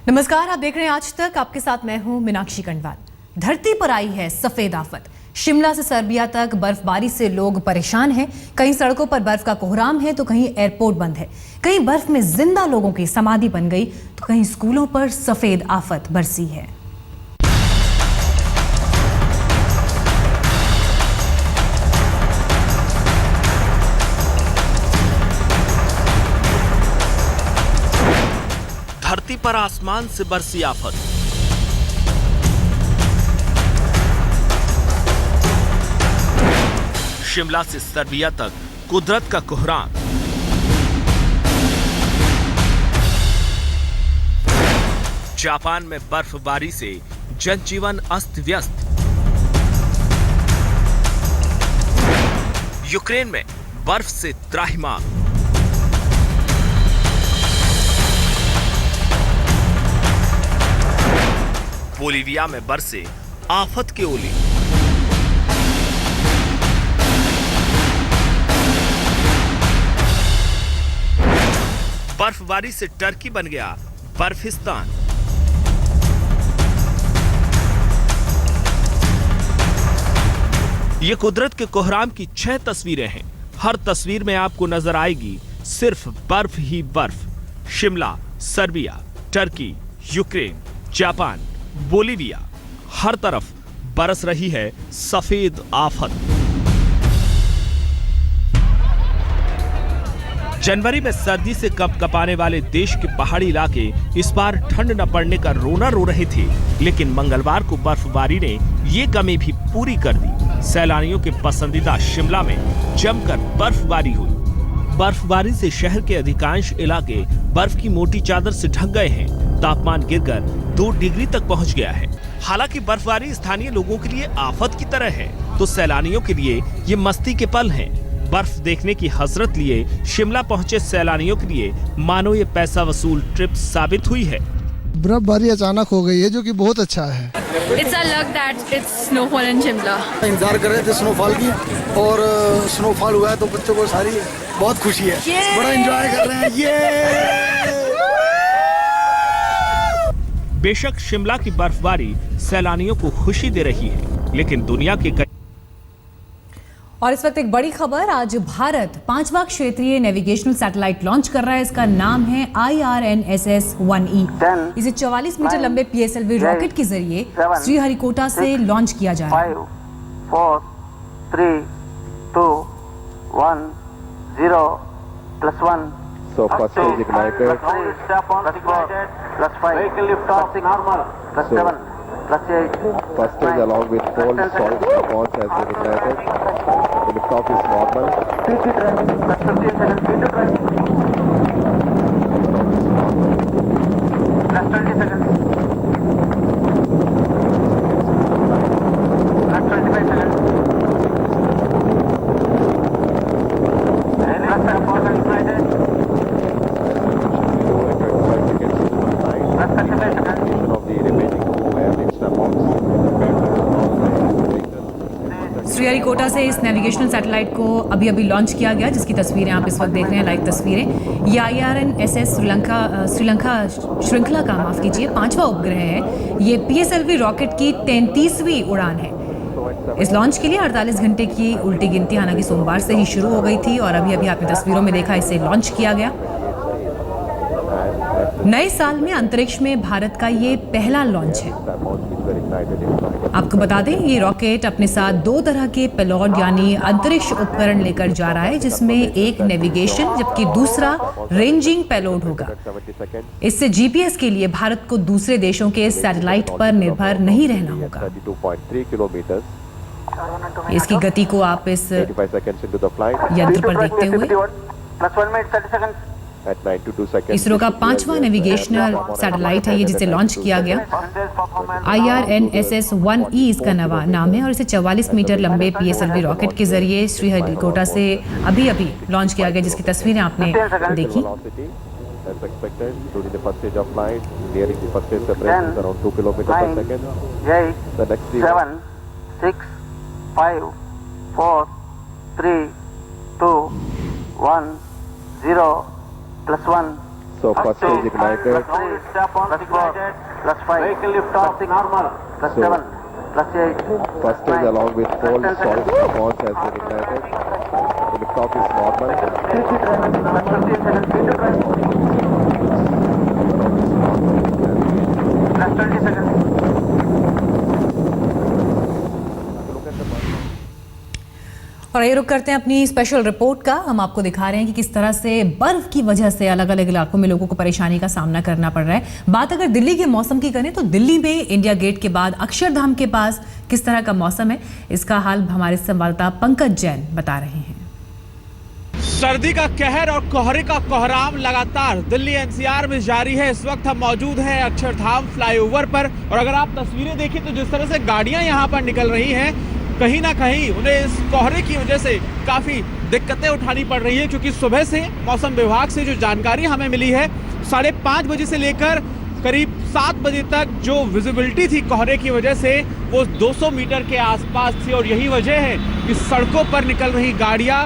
नमस्कार, आप देख रहे हैं आज तक। आपके साथ मैं हूं मीनाक्षी कंडवाल। धरती पर आई है सफेद आफत। शिमला से सर्बिया तक बर्फबारी से लोग परेशान हैं। कहीं सड़कों पर बर्फ का कोहराम है तो कहीं एयरपोर्ट बंद है। कहीं बर्फ में जिंदा लोगों की समाधि बन गई तो कहीं स्कूलों पर सफेद आफत बरसी है। धरती पर आसमान से बरसी आफत। शिमला से सर्बिया तक कुदरत का कोहराम। जापान में बर्फबारी से जनजीवन अस्त व्यस्त। यूक्रेन में बर्फ से त्राहिमाम। बोलीविया में बरसे आफत के ओले। बर्फबारी से टर्की बन गया बर्फिस्तान। ये कुदरत के कोहराम की 6 तस्वीरें हैं। हर तस्वीर में आपको नजर आएगी सिर्फ बर्फ ही बर्फ। Shimla, Serbia, Turkey, Ukraine, Japan, Bolivia, हर तरफ बरस रही है सफेद आफत। जनवरी में सर्दी से कपकपाने वाले देश के पहाड़ी इलाके इस बार ठंड न पड़ने का रोना रो रहे थे, लेकिन मंगलवार को बर्फबारी ने ये कमी भी पूरी कर दी। सैलानियों के पसंदीदा शिमला में जमकर बर्फबारी हुई। बर्फबारी से शहर के अधिकांश इलाके बर्फ की मोटी चादर से ढक गए हैं। तापमान गिरकर 2 डिग्री तक पहुंच गया है। हालांकि बर्फबारी स्थानीय लोगों के लिए आफत की तरह है तो सैलानियों के लिए ये मस्ती के पल हैं। बर्फ देखने की हसरत लिए शिमला पहुंचे सैलानियों के लिए मानो ये पैसा वसूल ट्रिप साबित हुई है। बर्फबारी अचानक हो गई है जो कि बहुत अच्छा है। It's a luck that it's snowfall in Shimla. इंतजार कर रहे थे स्नोफॉल की और स्नोफॉल हुआ है तो बच्चों को सारी बहुत खुशी है। बड़ा एंजॉय कर रहे हैं। ये बेशक शिमला की बर्फबारी सैलानियों को खुशी दे रही है, लेकिन दुनिया के कई और इस वक्त एक बड़ी खबर। आज भारत 5वां क्षेत्रीय नेविगेशनल सैटेलाइट लॉन्च कर रहा है। इसका नाम है IRNSS-1E। इसे 44 मीटर लंबे PSLV रॉकेट के जरिए श्रीहरिकोटा से लॉन्च किया जा रहा है। 5, 4, 3, 2, 1, 0 +1 So first is ignited. +5 vehicle lift off normal +7 +8 First is along with cold salt launch has been ignited. The lift off is normal. PT training +15 seconds PT training +20 seconds +25 seconds Sriharikota से इस navigational satellite को अभी launch किया गया, जिसकी तस्वीरें आप इस वक्त देख रहे हैं, लाइव तस्वीरें। ये IRNSS श्रीलंका श्रृंखला का 5वां उपग्रह है। ये PSLV रॉकेट की 33वीं उड़ान है। इस लॉन्च के लिए 48 घंटे की उल्टी गिनती हालांकि सोमवार से ही शुरू हो गई थी और अभी आपने तस्वीरों में देखा इसे लॉन्च किया गया। नए साल में अंतरिक्ष में भारत का ये पहला लॉन्च है। आपको बता दें, ये रॉकेट अपने साथ 2 तरह के पेलोड यानी अंतरिक्ष उपकरण लेकर जा रहा है, जिसमें एक नेविगेशन जबकि दूसरा रेंजिंग पेलोड होगा। इससे GPS के लिए भारत को दूसरे देशों के सैटेलाइट पर निर्भर नहीं रहना होगा। इसकी गति को आप इस यंत्र पर देखते हुए इसरो का 5वां नेविगेशनल सैटेलाइट है ये, जिसे लॉन्च किया गया। IRNSS-1E इसका नाम है और इसे 44 मीटर लंबे PSLV रॉकेट के जरिए श्रीहरिकोटा से अभी लॉन्च किया गया, जिसकी तस्वीरें आपने देखी। as expected during the first stage of flight, nearing the first stage separation around 2 km per second. 8, The next 7, 6, 5, 4, 3, 2, 1, 0, +1. So first stage ignited. Step on ignited. +5. Vehicle lift off normal. +7. +8. First stage along with cold salt launch has been ignited. The lift off is normal. +15 seconds. +20 seconds. और ये रुक करते हैं अपनी special report का। हम आपको दिखा रहे हैं कि किस तरह से बर्फ की वजह से अलग अलग इलाकों में लोगों को परेशानी का सामना करना पड़ रहा है। बात अगर दिल्ली के मौसम की करें तो दिल्ली में इंडिया गेट के बाद अक्षरधाम के पास किस तरह का मौसम है, इसका हाल हमारे संवाददाता पंकज जैन बता रहे हैं। सर्दी का कहर और कोहरे का कोहराम लगातार दिल्ली एनसीआर में जारी है। इस वक्त हम मौजूद हैं अक्षरधाम फ्लाईओवर पर और अगर आप तस्वीरें देखें तो जिस तरह से गाड़ियां यहां पर निकल रही हैं, कहीं ना कहीं उन्हें इस कोहरे की वजह से काफ़ी दिक्कतें उठानी पड़ रही है, क्योंकि सुबह से मौसम विभाग से जो जानकारी हमें मिली है 5:30 बजे से लेकर करीब 7 बजे तक जो विजिबिलिटी थी कोहरे की वजह से वो 200 मीटर के आसपास थी और यही वजह है कि सड़कों पर निकल रही गाड़ियाँ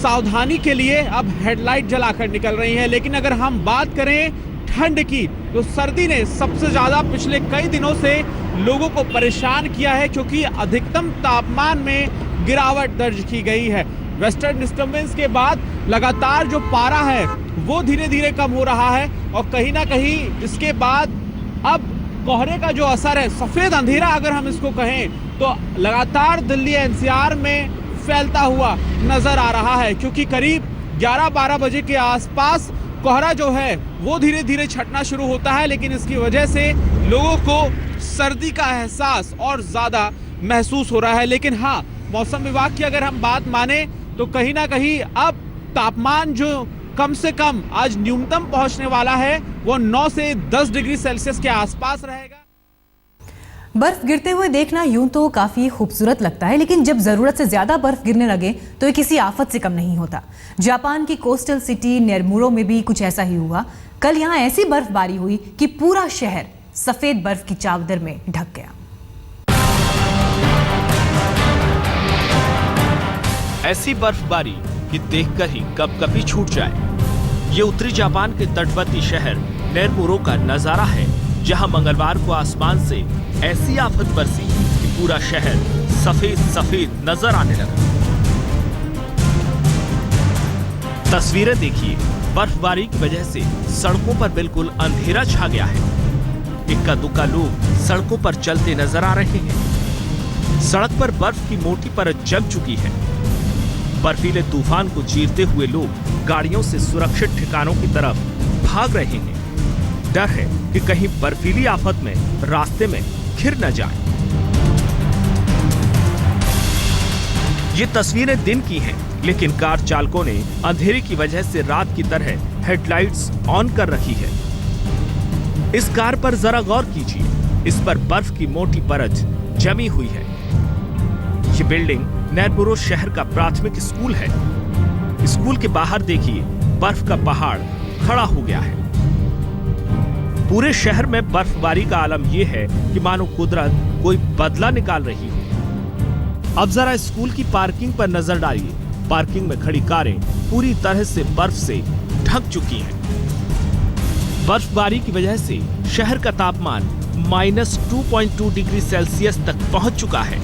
सावधानी के लिए अब हेडलाइट जलाकर निकल रही हैं। लेकिन अगर हम बात करें ठंड की तो सर्दी ने सबसे ज़्यादा पिछले कई दिनों से लोगों को परेशान किया है, क्योंकि अधिकतम तापमान में गिरावट दर्ज की गई है। वेस्टर्न डिस्टर्बेंस के बाद लगातार जो पारा है वो धीरे धीरे कम हो रहा है और कहीं ना कहीं इसके बाद अब कोहरे का जो असर है, सफ़ेद अंधेरा अगर हम इसको कहें, तो लगातार दिल्ली एनसीआर में फैलता हुआ नज़र आ रहा है, क्योंकि करीब 11-12 बजे के आसपास कोहरा जो है वो धीरे धीरे छटना शुरू होता है। लेकिन इसकी वजह से लोगों को सर्दी का एहसास और ज़्यादा महसूस हो रहा है। लेकिन हाँ, मौसम विभाग की अगर हम बात माने तो कहीं ना कहीं अब तापमान जो कम से कम आज न्यूनतम पहुंचने वाला है वो 9 से 10 डिग्री सेल्सियस के आसपास रहेगा। बर्फ गिरते हुए देखना यूं तो काफी खूबसूरत लगता है, लेकिन जब जरूरत से ज्यादा बर्फ गिरने लगे तो ये किसी आफत से कम नहीं होता। जापान की कोस्टल सिटी नेर्मुरो में भी कुछ ऐसा ही हुआ। कल यहां ऐसी बर्फबारी हुई कि पूरा शहर सफेद बर्फ की चादर में ढक गया। ऐसी बर्फबारी कि देखकर ही कपकपी छूट जाए। ये उत्तरी जापान के तटवर्ती शहर नेर्मुरो का नजारा है, जहां मंगलवार को आसमान से ऐसी आफत बरसी कि पूरा शहर सफेद सफेद नजर आने लगा। तस्वीरें देखिए, बर्फबारी की वजह से सड़कों पर बिल्कुल अंधेरा छा गया है। इक्का दुक्का लोग सड़कों पर चलते नजर आ रहे हैं। सड़क पर बर्फ की मोटी परत जम चुकी है। बर्फीले तूफान को चीरते हुए लोग गाड़ियों से सुरक्षित ठिकानों की तरफ भाग रहे हैं। डर है कि कहीं बर्फीली आफत में रास्ते में घिर न जाए। ये तस्वीरें दिन की हैं, लेकिन कार चालकों ने अंधेरे की वजह से रात की तरह हेडलाइट्स ऑन कर रखी है। इस कार पर जरा गौर कीजिए, इस पर बर्फ की मोटी परत जमी हुई है। ये बिल्डिंग नेर्मुरो शहर का प्राथमिक स्कूल है। स्कूल के बाहर देखिए, बर्फ का पहाड़ खड़ा हो गया है। पूरे शहर में बर्फबारी का आलम यह है कि मानो कुदरत कोई बदला निकाल रही हो। अब जरा स्कूल की पार्किंग पर नजर डालिए। पार्किंग में खड़ी कारें पूरी तरह से बर्फ से ढक चुकी हैं। बर्फबारी की वजह से शहर का तापमान -2.2 डिग्री सेल्सियस तक पहुंच चुका है।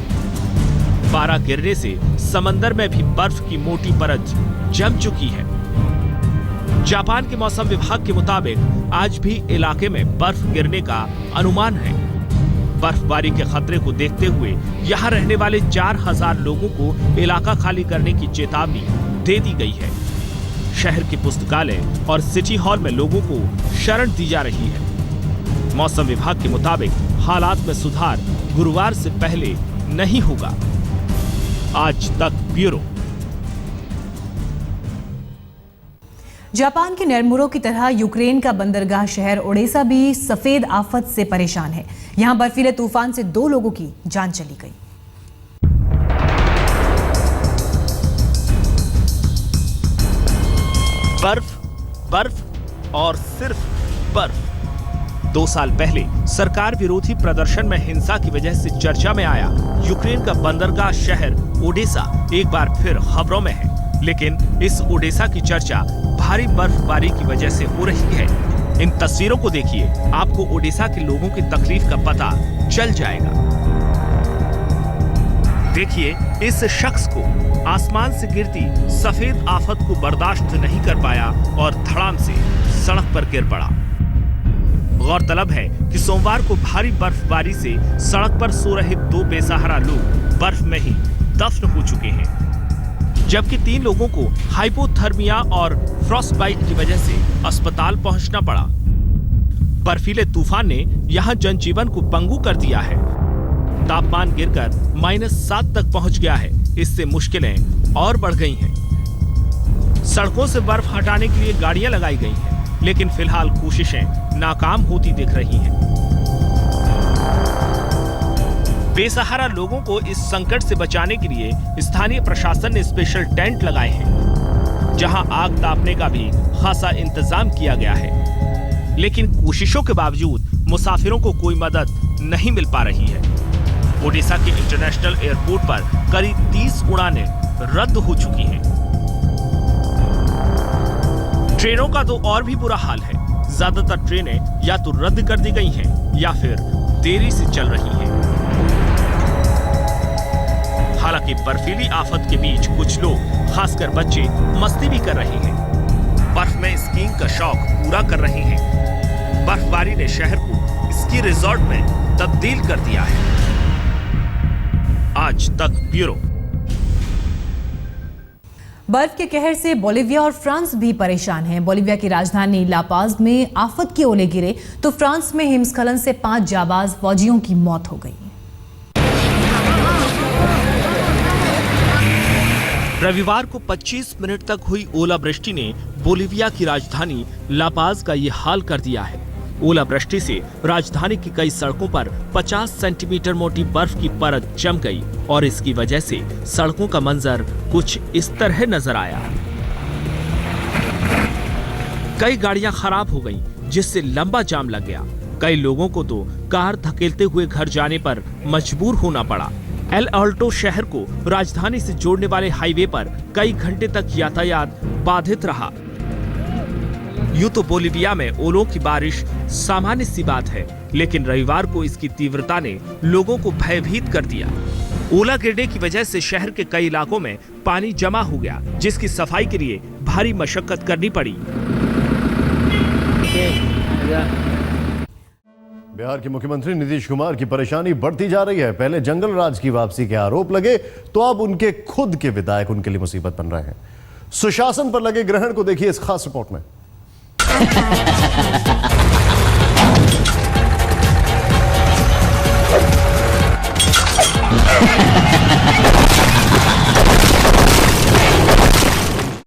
पारा गिरने से समंदर में भी बर्फ की मोटी परत जम चुकी है। जापान के मौसम विभाग के मुताबिक आज भी इलाके में बर्फ गिरने का अनुमान है। बर्फबारी के खतरे को देखते हुए यहां रहने वाले 4000 लोगों को इलाका खाली करने की चेतावनी दे दी गई है। शहर के पुस्तकालय और सिटी हॉल में लोगों को शरण दी जा रही है। मौसम विभाग के मुताबिक हालात में सुधार गुरुवार से पहले नहीं होगा। आज तक ब्यूरो। जापान के नेर्मुरो की तरह यूक्रेन का बंदरगाह शहर ओडेसा भी सफेद आफत से परेशान है। यहां बर्फीले तूफान से 2 लोगों की जान चली गई। बर्फ, बर्फ और सिर्फ बर्फ। 2 साल पहले सरकार विरोधी प्रदर्शन में हिंसा की वजह से चर्चा में आया यूक्रेन का बंदरगाह शहर ओडेसा एक बार फिर खबरों में है। लेकिन इस ओडेसा की चर्चा भारी बर्फबारी की वजह से हो रही है। इन तस्वीरों को देखिए, आपको ओडिशा के लोगों की तकलीफ का पता चल जाएगा। देखिए इस शख्स को आसमान से गिरती सफेद आफत को बर्दाश्त नहीं कर पाया और धड़ाम से सड़क पर गिर पड़ा। गौरतलब है कि सोमवार को भारी बर्फबारी से सड़क पर सो रहे 2 बेसहारा लोग बर्फ में ही दफन हो चुके हैं, जबकि 3 लोगों को हाइपोथर्मिया और फ्रॉस्टबाइट की वजह से अस्पताल पहुंचना पड़ा। बर्फीले तूफान ने यहां जनजीवन को पंगु कर दिया है। तापमान गिरकर -7 तक पहुंच गया है। इससे मुश्किलें और बढ़ गई हैं। सड़कों से बर्फ हटाने के लिए गाड़ियां लगाई गई हैं, लेकिन फिलहाल कोशिशें नाकाम होती दिख रही हैं। बेसहारा लोगों को इस संकट से बचाने के लिए स्थानीय प्रशासन ने स्पेशल टेंट लगाए हैं, जहां आग तापने का भी खासा इंतजाम किया गया है। लेकिन कोशिशों के बावजूद मुसाफिरों को कोई मदद नहीं मिल पा रही है। ओडिशा के इंटरनेशनल एयरपोर्ट पर करीब 30 उड़ानें रद्द हो चुकी हैं। ट्रेनों का तो और भी बुरा हाल है। ज्यादातर ट्रेनें या तो रद्द कर दी गई हैं या फिर देरी से चल रही हैं। हालांकि बर्फीली आफत के बीच कुछ लोग, खासकर बच्चे, मस्ती भी कर रहे हैं। बर्फ में स्कीइंग का शौक पूरा कर रहे हैं। बर्फबारी ने शहर को स्की रिजॉर्ट में तब्दील कर दिया है। आज तक ब्यूरो। बर्फ के कहर से बोलिविया और फ्रांस भी परेशान हैं। बोलिविया की राजधानी लापाज में आफत के ओले गिरे तो फ्रांस में हिमस्खलन से 5 जाबाज फौजियों की मौत हो गई। रविवार को 25 मिनट तक हुई ओलावृष्टि ने बोलिविया की राजधानी लापाज का ये हाल कर दिया है। ओलावृष्टि से राजधानी की कई सड़कों पर 50 सेंटीमीटर मोटी बर्फ की परत जम गई और इसकी वजह से सड़कों का मंजर कुछ इस तरह नजर आया। कई गाड़ियां खराब हो गईं, जिससे लंबा जाम लग गया। कई लोगों को तो कार धकेलते हुए घर जाने पर मजबूर होना पड़ा। एल ऑल्टो शहर को राजधानी से जोड़ने वाले हाईवे पर कई घंटे तक यातायात बाधित रहा। यूं तो बोलिविया में ओलों की बारिश सामान्य सी बात है, लेकिन रविवार को इसकी तीव्रता ने लोगों को भयभीत कर दिया। ओला गिरने की वजह से शहर के कई इलाकों में पानी जमा हो गया, जिसकी सफाई के लिए भारी मशक्कत करनी पड़ी। बिहार के मुख्यमंत्री नीतीश कुमार की परेशानी बढ़ती जा रही है। पहले जंगल राज की वापसी के आरोप लगे तो अब उनके खुद के विधायक उनके लिए मुसीबत बन रहे हैं। सुशासन पर लगे ग्रहण को देखिए इस खास रिपोर्ट में।